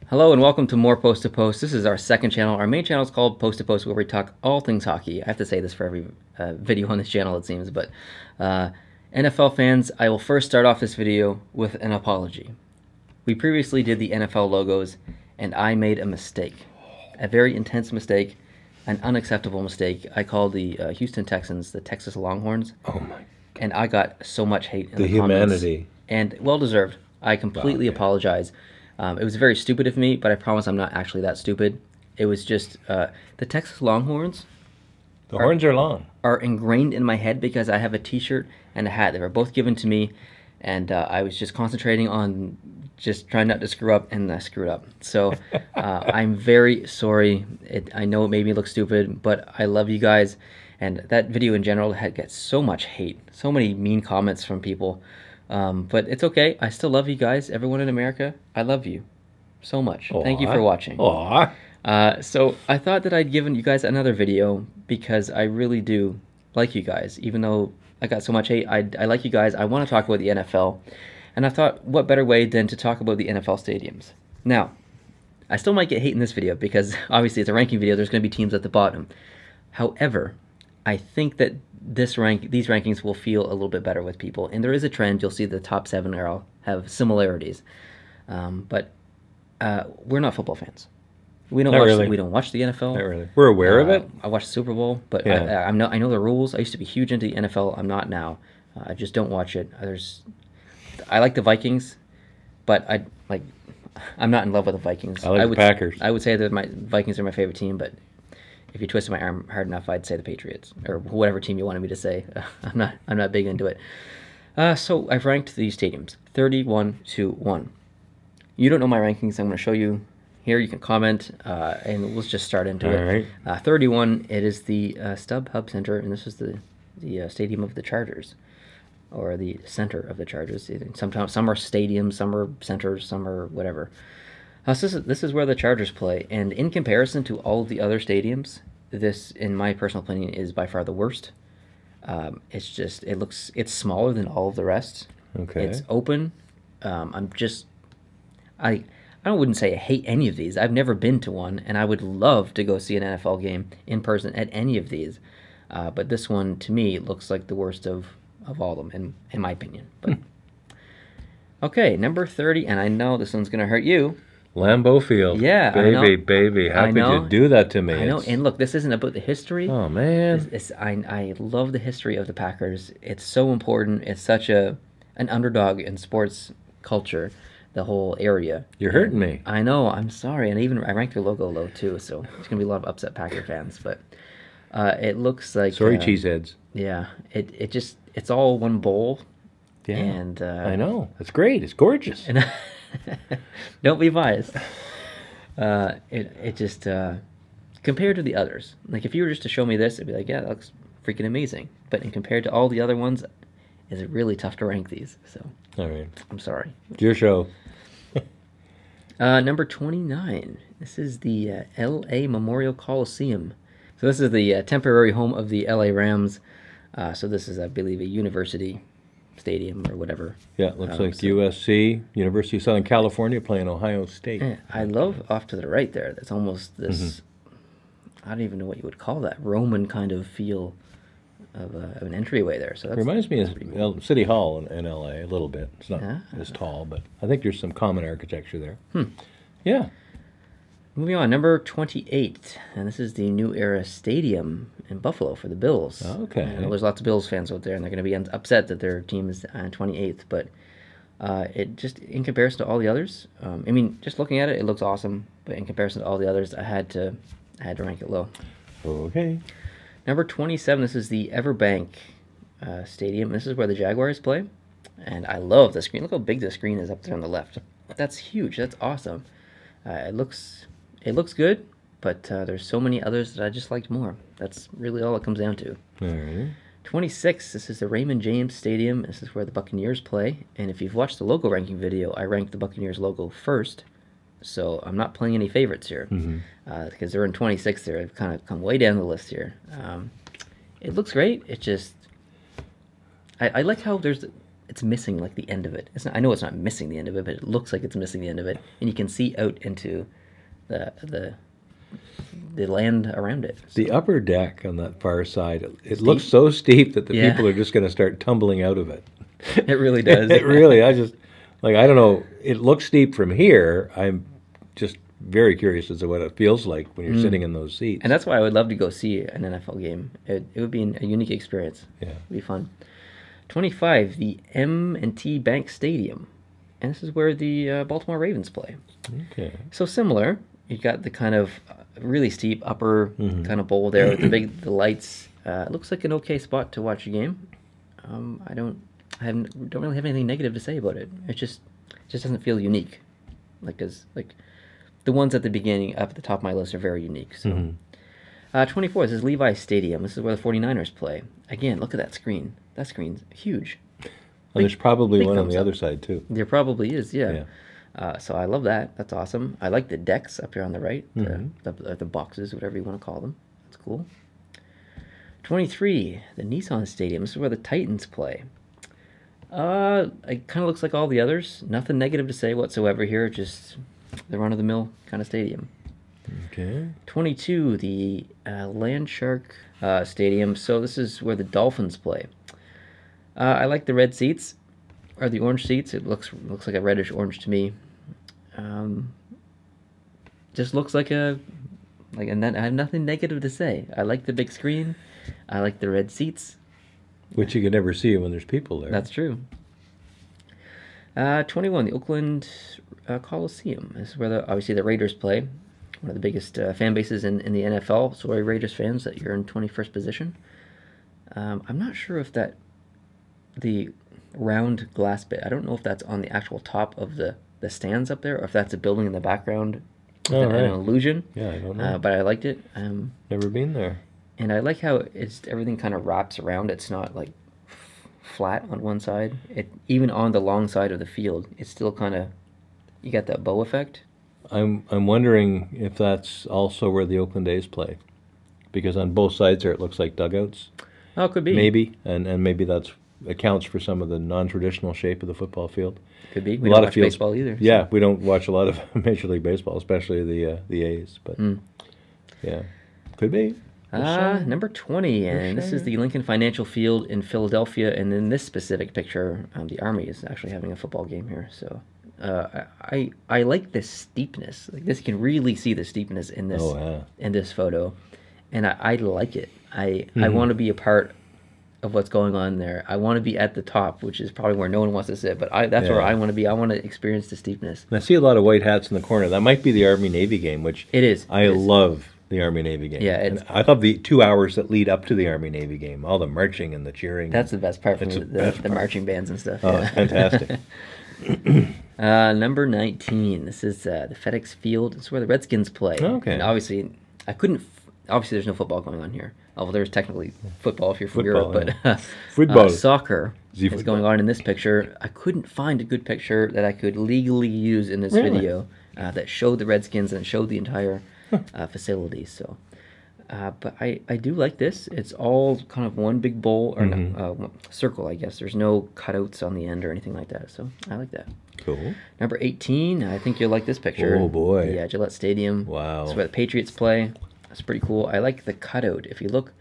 Hello and welcome to more Post to Post. This is our second channel. Our main channel is called Post to Post, where we talk all things hockey. I have to say this for every video on this channel, it seems, but NFL fans, I will first start off this video with an apology. We previously did the NFL logos, and I made a mistake. A very intense mistake, an unacceptable mistake. I called the Houston Texans the Texas Longhorns. Oh my God. And I got so much hate in the humanity. comments. And well-deserved. I completely apologize. It was very stupid of me, but I promise I'm not actually that stupid. It was just the Texas Longhorns. The horns are long. Are ingrained in my head because I have a T-shirt and a hat. They were both given to me, and I was just concentrating on just trying not to screw up, and I screwed up. So I'm very sorry. I know it made me look stupid, but I love you guys. And that video in general gets so much hate, so many mean comments from people. But it's okay. I still love you guys. Everyone in America, I love you so much. Aww. Thank you for watching. Aww. So I thought that I'd given you guys another video because I really do like you guys. Even though I got so much hate, I like you guys. I want to talk about the NFL. And I thought, what better way than to talk about the NFL stadiums? Now, I still might get hate in this video because obviously it's a ranking video. There's going to be teams at the bottom. However, I think that these rankings will feel a little bit better with people, and there is a trend. You'll see the top 7 are all have similarities, but we're not football fans. We don't watch the NFL. Not really. We're aware of it. I watch the Super Bowl, but yeah. I know the rules. I used to be huge into the NFL. I'm not now. I just don't watch it. I like the Vikings, but I'm not in love with the Vikings. I like the Packers. I would say that my Vikings are my favorite team, but if you twisted my arm hard enough, I'd say the Patriots or whatever team you wanted me to say. I'm not big into it. So I've ranked these stadiums 31 to 1. You don't know my rankings. I'm going to show you here. You can comment, and let's just start into it. All right. 31. It is the StubHub Center, and this is the stadium of the Chargers, or the center of the Chargers. Sometimes some are stadiums, some are centers, some are whatever. This is where the Chargers play, and in comparison to all of the other stadiums, this, in my personal opinion, is by far the worst. It's smaller than all of the rest. Okay. It's open. I wouldn't say I hate any of these. I've never been to one, and I would love to go see an NFL game in person at any of these. But this one, to me, looks like the worst of all of them, in my opinion. But okay, number 30, and I know this one's going to hurt you. Lambeau Field. Yeah, baby. How could you do that to me? I know, and look, this isn't about the history. Oh, man. I love the history of the Packers. It's so important. It's such an underdog in sports culture, the whole area. You're hurting me. I know, I'm sorry. And I ranked your logo low, too, so there's going to be a lot of upset Packer fans. But it looks like... Sorry, cheeseheads. Yeah, it's all one bowl. Yeah, and I know. It's great. It's gorgeous. And don't be biased. It just compared to the others, like if you were just to show me this, it'd be like, yeah, that looks freaking amazing. But in compared to all the other ones, it's really tough to rank these. So all right, I'm sorry. It's your show. Number 29. This is the L.A. Memorial Coliseum. So this is the temporary home of the L.A. Rams. So this is, I believe, a university stadium or whatever. Yeah, it looks like USC, University of Southern California, playing Ohio State. Yeah, I love off to the right there. That's almost this, I don't even know what you would call that, Roman kind of feel of an entryway there. So that reminds me of City Hall in L.A. a little bit. It's not as tall, but I think there's some common architecture there. Yeah. Moving on, number 28, and this is the New Era Stadium in Buffalo for the Bills. Okay. I know there's lots of Bills fans out there, and they're going to be upset that their team is 28th, but it just, in comparison to all the others, I mean, just looking at it, it looks awesome, but in comparison to all the others, I had to rank it low. Okay. Number 27, this is the Everbank Stadium. This is where the Jaguars play, and I love the screen. Look how big the screen is up there on the left. That's huge. That's awesome. It looks good, but there's so many others that I just liked more. That's really all it comes down to. All right. 26, this is the Raymond James Stadium. This is where the Buccaneers play. And if you've watched the logo ranking video, I ranked the Buccaneers logo first. So I'm not playing any favorites here. Because they're in 26 there. They've kind of come way down the list here. It looks great. It just... I like how there's... it's missing like the end of it. It's not, I know it's not missing the end of it, but it looks like it's missing the end of it, and you can see out into the land around it. So. The upper deck on that far side, it looks so steep that the people are just going to start tumbling out of it. It really does. It really, I don't know. It looks steep from here. I'm just very curious as to what it feels like when you're sitting in those seats. And that's why I would love to go see an NFL game. It would be a unique experience. Yeah. It would be fun. 25, the M&T Bank Stadium. And this is where the Baltimore Ravens play. Okay. So similar. You've got the kind of really steep upper kind of bowl there with the lights. It looks like an okay spot to watch a game. I don't really have anything negative to say about it. It just doesn't feel unique. Like the ones at the beginning up at the top of my list are very unique. So 24, this is Levi Stadium. This is where the 49ers play. Again, look at that screen. That screen's huge. And there's probably one on the up. other side too. There probably is, yeah. So I love that. That's awesome. I like the decks up here on the right, the boxes, whatever you want to call them. That's cool. 23, the Nissan Stadium. This is where the Titans play. It kind of looks like all the others. Nothing negative to say whatsoever here. Just the run-of-the-mill kind of stadium. Okay. 22, the Landshark Stadium. So this is where the Dolphins play. I like the red seats, or the orange seats. It looks like a reddish orange to me. Just looks like I have nothing negative to say. I like the big screen. I like the red seats. Which you can never see when there's people there. That's true. 21, the Oakland Coliseum. This is where obviously the Raiders play. One of the biggest fan bases in the NFL. Sorry, Raiders fans, that you're in 21st position. I'm not sure if the round glass bit, I don't know if that's on the actual top of the stands up there, or if that's a building in the background. An illusion. Yeah, I don't know. But I liked it. Never been there. And I like how everything kind of wraps around. It's not like flat on one side. Even on the long side of the field, it's still kind of, you got that bow effect. I'm wondering if that's also where the Oakland A's play, because on both sides there it looks like dugouts. Oh, it could be. Maybe, and maybe that's accounts for some of the non-traditional shape of the football field. Could be. We don't watch baseball either. Yeah, we don't watch a lot of Major League Baseball, especially the A's. But yeah, could be. Number 20, and this is the Lincoln Financial Field in Philadelphia. And in this specific picture, the Army is actually having a football game here. So I like the steepness. Like this, you can really see the steepness in this in this photo, and I like it. I want to be a part of what's going on there. I want to be at the top, which is probably where no one wants to sit, but that's where I want to be. I want to experience the steepness. And I see a lot of white hats in the corner. That might be the Army-Navy game, which it is. I love the Army-Navy game. Yeah, and I love the 2 hours that lead up to the Army-Navy game, all the marching and the cheering. That's the best part from the marching bands and stuff. Oh, fantastic. Number 19, this is the FedEx Field. This is where the Redskins play. Okay. And obviously, there's no football going on here. Although there's technically football if you're from Europe, but soccer is going on in this picture. I couldn't find a good picture that I could legally use in this video that showed the Redskins and showed the entire facility. So, but I do like this. It's all kind of one big bowl or circle, I guess. There's no cutouts on the end or anything like that. So I like that. Cool. Number 18, I think you'll like this picture. Oh boy! Yeah, Gillette Stadium. Wow. That's where the Patriots play. That's pretty cool. I like the cutout. If you look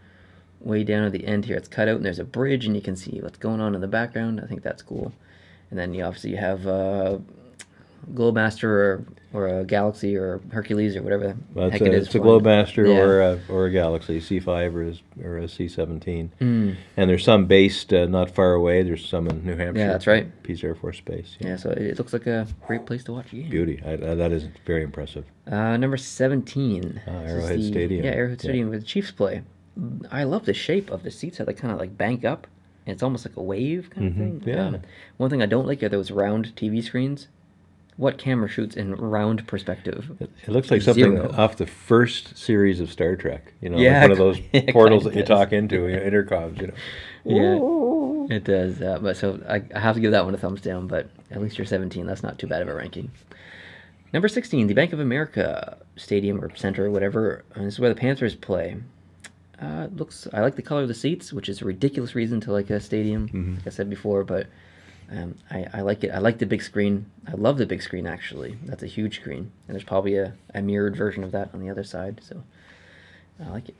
way down at the end here, it's cut out, and there's a bridge, and you can see what's going on in the background. I think that's cool. And then you obviously have Globemaster or a Galaxy or Hercules or whatever the heck it is. It's a Globemaster or a Galaxy, C5 or a C17. And there's some based not far away. There's some in New Hampshire. Yeah, that's right. Pease Air Force Base. Yeah, so it looks like a great place to watch a game. Beauty. That is very impressive. Number 17. Arrowhead Stadium. Yeah, Arrowhead Stadium where the Chiefs play. I love the shape of the seats, how they kind of like bank up. And it's almost like a wave kind of thing. Yeah. One thing I don't like are those round TV screens. What camera shoots in round perspective? It looks like something off the first series of Star Trek. You know, yeah, like one of those portals that you talk into, intercoms. Yeah, it does. But so I have to give that one a thumbs down. But at least you're 17. That's not too bad of a ranking. Number 16, the Bank of America Stadium or Center or whatever. And this is where the Panthers play. I like the color of the seats, which is a ridiculous reason to like a stadium, like I said before. But I like it. I like the big screen. I love the big screen, actually. That's a huge screen. And there's probably a mirrored version of that on the other side. So I like it.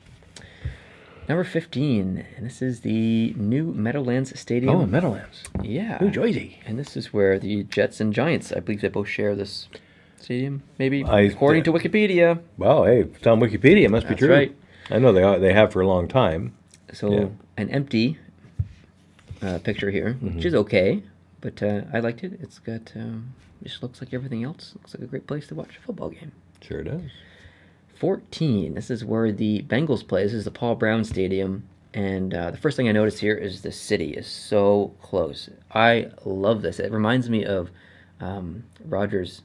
Number 15, and this is the new Meadowlands Stadium. Oh, Meadowlands. Yeah. New Jersey. And this is where the Jets and Giants, I believe they both share this stadium, maybe, according to Wikipedia. Well, hey, it's on Wikipedia. It must be true. That's right. I know they have for a long time. So an empty picture here, which is okay, but I liked it. It's got, just looks like everything else. Looks like a great place to watch a football game. Sure does. 14, this is where the Bengals play. This is the Paul Brown Stadium. And the first thing I noticed here is the city is so close. I love this. It reminds me of Rogers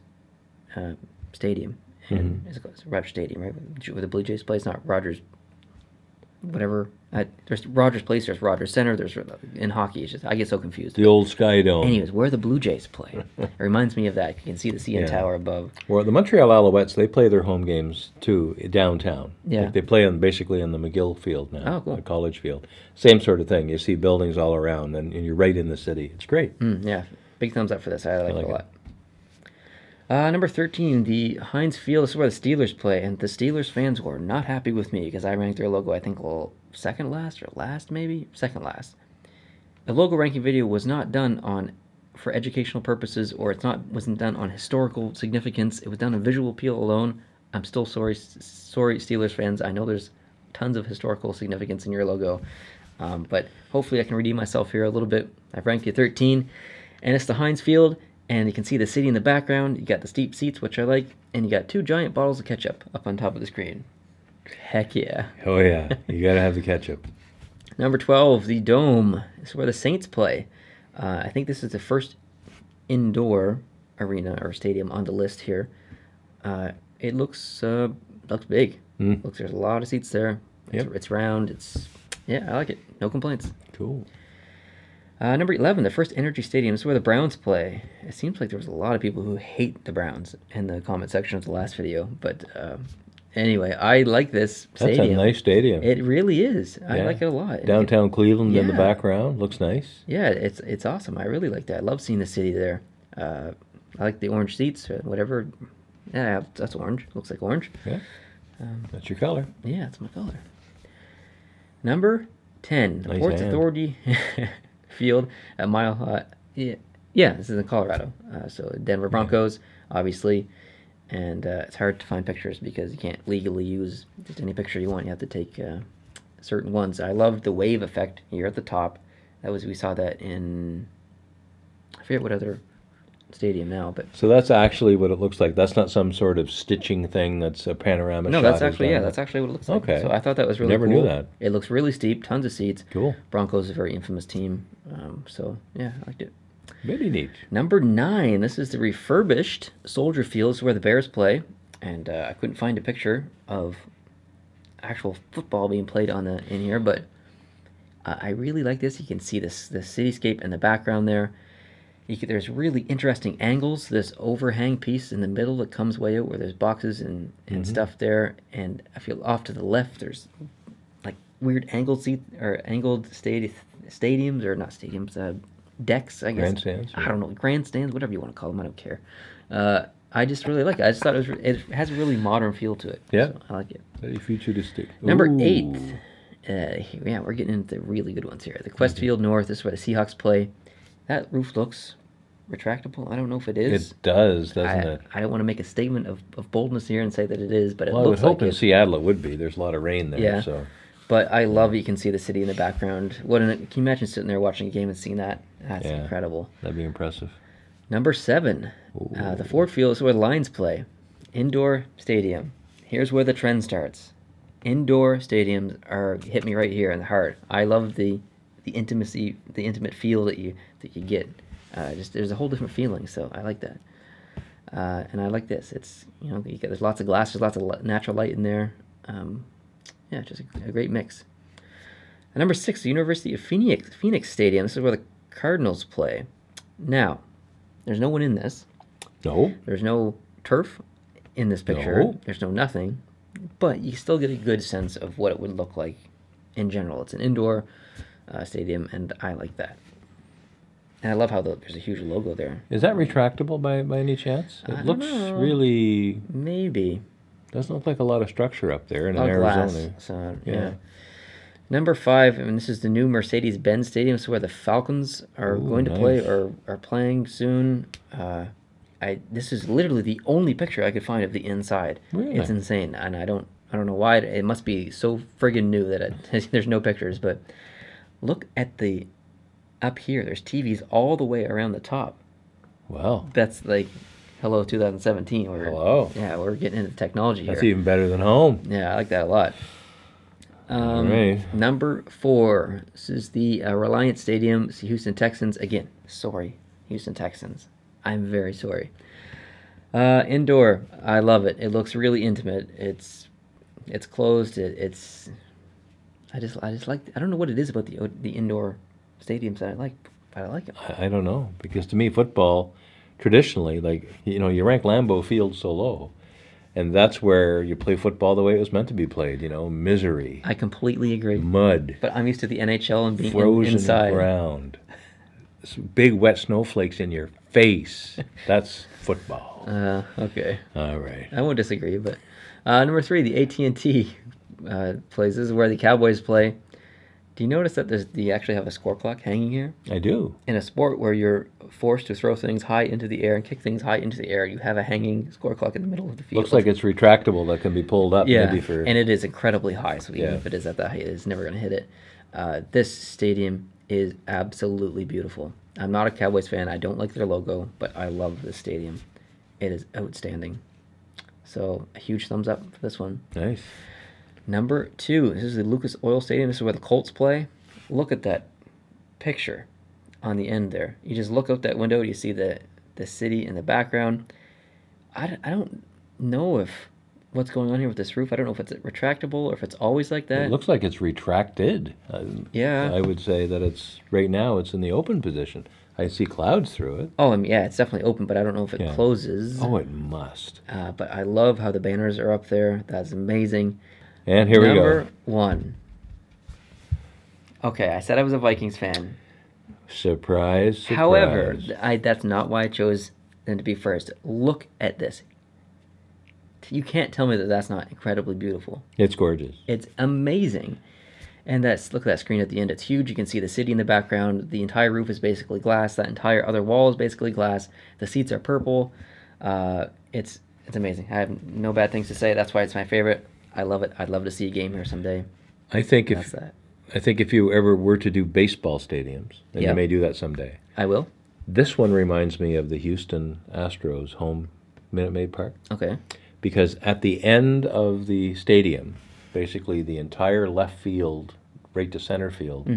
Stadium. And it's Rogers Stadium, right? Where the Blue Jays play. It's not Rogers, whatever. There's Rogers Place, there's Rogers Center, there's in hockey. It's just I get so confused. The old Sky Dome. Anyways, where the Blue Jays play. It reminds me of that. You can see the CN Tower above. Well, the Montreal Alouettes, they play their home games too downtown. Yeah. Like they play basically on the McGill Field now. Oh, cool. The College Field. Same sort of thing. You see buildings all around, and you're right in the city. It's great. Yeah, big thumbs up for this. I like it a lot. Number 13, the Heinz Field. This is where the Steelers play, and the Steelers fans were not happy with me because I ranked their logo, I think, second last or last, maybe? Second last. The logo ranking video was not done for educational purposes, or wasn't done on historical significance. It was done on visual appeal alone. I'm still sorry, Steelers fans. I know there's tons of historical significance in your logo, but hopefully I can redeem myself here a little bit. I've ranked you 13, and it's the Heinz Field. And you can see the city in the background. You got the steep seats, which I like. And you got 2 giant bottles of ketchup up on top of the screen. Heck yeah. Oh, yeah. You got to have the ketchup. Number 12, the Dome. This is where the Saints play. I think this is the first indoor arena or stadium on the list here. It looks big. Looks there's a lot of seats there. It's round. I like it. No complaints. Cool. Number 11, the First Energy Stadium. This is where the Browns play. It seems like there was a lot of people who hate the Browns in the comment section of the last video. But anyway, I like this stadium. That's a nice stadium. It really is. I like it a lot. Downtown Cleveland in the background. Looks nice. Yeah, it's awesome. I really like that. I love seeing the city there. I like the orange seats or whatever. Yeah, that's orange. Looks like orange. Yeah, that's your color. Yeah, it's my color. Number 10, the Ports Authority Field at Mile High. Yeah, this is in Colorado. So Denver Broncos, obviously. And it's hard to find pictures because you can't legally use just any picture you want. You have to take certain ones. I love the wave effect here at the top. We saw that in, I forget what other stadium now, but so that's actually what it looks like. That's not some sort of stitching thing. That's a panorama. No, shot that's actually that's actually what it looks like. Okay, so I thought that was really never cool. knew that. It looks really steep, tons of seats. Cool. Broncos is a very infamous team, so yeah, I liked it. Very neat. Number 9, this is the refurbished Soldier Field. This is where the Bears play, and I couldn't find a picture of actual football being played in here, but I really like this. You can see the cityscape in the background there. There's really interesting angles. This overhang piece in the middle that comes way out where there's boxes and stuff there. And I feel off to the left there's like weird angled stadiums, or not stadiums, decks, I guess. Grandstands. I don't know, grandstands, whatever you want to call them. I don't care. I just really like it. I just thought it has a really modern feel to it. Yeah, so I like it. Very futuristic. Number 8. Yeah, we're getting into the really good ones here. The Quest Field North. This is where the Seahawks play. That roof looks retractable. I don't know if it is. It does, doesn't it? I don't want to make a statement of boldness here and say that it is, but it looks looks like it. I would hope in Seattle it would be. There's a lot of rain there. Yeah. So. But I love you can see the city in the background. Can you imagine sitting there watching a game and seeing that? That's incredible. That'd be impressive. Number 7, the Ford Field is where the Lions play. Indoor stadium. Here's where the trend starts. Indoor stadiums hit me right here in the heart. I love the intimacy, the intimate feel that you get. There's a whole different feeling, so I like that. And I like this. It's there's lots of glass, there's lots of natural light in there. Just a great mix. And number 6, the University of Phoenix Stadium. This is where the Cardinals play. Now, there's no one in this. No. There's no turf in this picture. No. There's no nothing. But you still get a good sense of what it would look like in general. It's an indoor stadium, and I like that. And I love how there's a huge logo there. Is that retractable by any chance? I It don't looks know. really... Maybe. Doesn't look like a lot of structure up there in All Arizona. glass. So, yeah. Number 5, and this is the new Mercedes-Benz Stadium, so where the Falcons are going to play or are playing soon. This is literally the only picture I could find of the inside. Really? It's insane, and I don't know why. It must be so friggin' new that there's no pictures. But look at up here. There's TVs all the way around the top. Wow. That's like, hello 2017. Hello. Yeah, we're getting into technology here. That's even better than home. Yeah, I like that a lot. Right. Number 4. This is the Reliance Stadium. It's the Houston Texans. Again, sorry, Houston Texans. I'm very sorry. Indoor. I love it. It looks really intimate. It's closed. I just like. I don't know what it is about the indoor stadiums that I like, but I like it. I don't know, because to me, football, traditionally, like, you rank Lambeau Field so low, and that's where you play football the way it was meant to be played, misery. I completely agree. Mud. But I'm used to the NHL and being frozen inside. ground. Big wet snowflakes in your face. That's football. Okay. All right. I won't disagree, but number 3, the AT&T place. This is where the Cowboys play. Do you notice that you actually have a score clock hanging here? I do. In a sport where you're forced to throw things high into the air and kick things high into the air, you have a hanging score clock in the middle of the field. Looks like it's retractable, that can be pulled up. Yeah, Maybe for... and it is incredibly high, so even if it is at that height, it's never going to hit it. This stadium is absolutely beautiful. I'm not a Cowboys fan. I don't like their logo, but I love this stadium. It is outstanding. So a huge thumbs up for this one. Nice. Number 2, this is the Lucas Oil Stadium. This is where the Colts play. Look at that picture on the end there. You just look out that window, you see the city in the background. I don't know what's going on here with this roof. I don't know if it's retractable or if it's always like that. It looks like it's retracted. Yeah. I would say that right now it's in the open position. I see clouds through it. Oh, yeah, it's definitely open, but I don't know if it closes. Oh, it must. But I love how the banners are up there. That's amazing. And here we go. Number 1. Okay, I said I was a Vikings fan. Surprise, surprise. However, that's not why I chose them to be first. Look at this. You can't tell me that that's not incredibly beautiful. It's gorgeous. It's amazing. And look at that screen at the end. It's huge. You can see the city in the background. The entire roof is basically glass. That entire other wall is basically glass. The seats are purple. It's amazing. I have no bad things to say. That's why it's my favorite. I love it. I'd love to see a game here someday. I think if you ever were to do baseball stadiums, and you may do that someday. I will. This one reminds me of the Houston Astros home Minute Maid Park. Okay. Because at the end of the stadium, basically the entire left field, right to center field,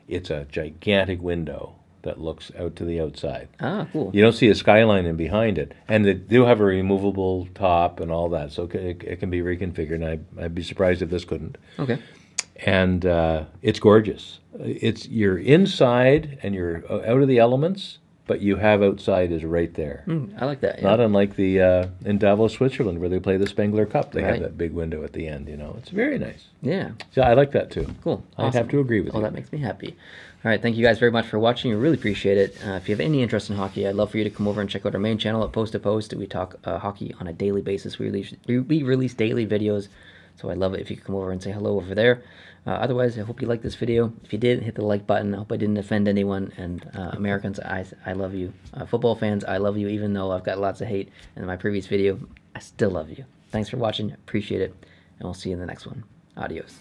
it's a gigantic window that looks out to the outside. Ah, cool. You don't see a skyline in behind it. And they do have a removable top and all that, so it can be reconfigured, and I'd be surprised if this couldn't. Okay. And it's gorgeous. You're inside and you're out of the elements, but you have outside is right there. I like that. Yeah. Not unlike in Davos, Switzerland, where they play the Spengler Cup. They have that big window at the end, It's very nice. Yeah. So I like that too. Cool. I'd have to agree with you. Oh, that makes me happy. All right, thank you guys very much for watching. I really appreciate it. If you have any interest in hockey, I'd love for you to come over and check out our main channel at Post to Post. We talk hockey on a daily basis. We release daily videos, so I'd love it if you could come over and say hello over there. Otherwise, I hope you liked this video. If you did, hit the like button. I hope I didn't offend anyone. And Americans, I love you. Football fans, I love you, even though I've got lots of hate in my previous video. I still love you. Thanks for watching. Appreciate it. And we'll see you in the next one. Adios.